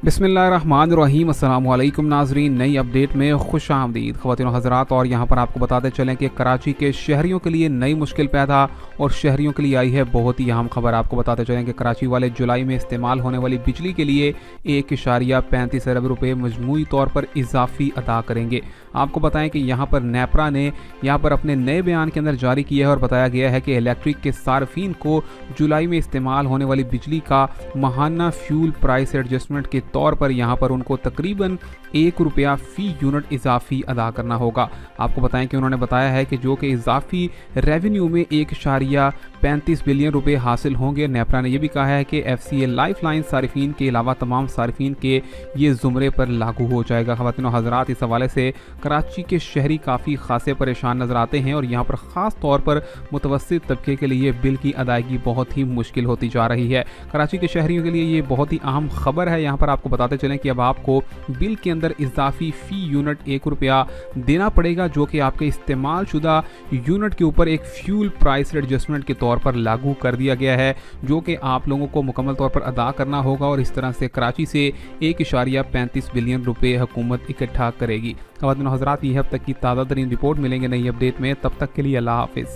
बिस्मिल्लाहिर्रहमानिर्रहीम। अस्सलाम वालेकुम नाजरीन, नई अपडेट में खुश आमदीद ख़वातीन और हज़रात। और यहाँ पर आपको बताते चलें कि कराची के शहरियों के लिए नई मुश्किल पैदा और शहरियों के लिए आई है बहुत ही अहम खबर। आपको बताते चलें कि कराची वाले जुलाई में इस्तेमाल होने वाली बिजली के लिए 1.35 अरब रुपये मजमूई तौर पर इजाफी अदा करेंगे। आपको बताएं कि यहाँ पर नेपरा ने यहाँ पर अपने नए बयान के अंदर जारी किया है और बताया गया है कि इलेक्ट्रिक के सार्फिन को जुलाई में इस्तेमाल होने वाली बिजली का माहाना फ्यूल प्राइस एडजस्टमेंट के तौर पर यहाँ पर उनको तकरीबन 1 रुपया फ़ी यूनिट इजाफी अदा करना होगा। आपको बताएं कि उन्होंने बताया है कि जो कि इजाफी रेवेन्यू में 1.35 बिलियन रुपए हासिल होंगे। नेपरा ने यह भी कहा है कि FCA लाइफलाइन सारिफिन के अलावा तमाम सारिफिन के ये ज़ुमरे पर लागू हो जाएगा। ख़वातीन और हज़रात, इस हवाले से कराची के शहरी काफ़ी खासे परेशान नज़र आते हैं और यहाँ पर ख़ास तौर पर मुतवस्सित तबके के लिए बिल की अदायगी बहुत ही मुश्किल होती जा रही है। कराची के शहरियों के लिए ये बहुत ही अहम खबर है। यहाँ पर आपको बताते चलें कि अब आपको बिल के अंदर इजाफी फ़ी यूनिट 1 रुपया देना पड़ेगा, जो कि आपके इस्तेमाल शुदा यूनिट के ऊपर एक फ्यूल प्राइस एडजस्टमेंट के तौर पर लागू कर दिया गया है, जो कि आप लोगों को मुकम्मल तौर पर अदा करना होगा। और इस तरह से कराची से 1.35 बिलियन रुपए हुकूमत इकट्ठा करेगी। ख़वातीन और हज़रात, ये अब तक की ताज़ा तरीन रिपोर्ट। मिलेंगे नई अपडेट में, तब तक के लिए अल्लाह हाफ़िज़।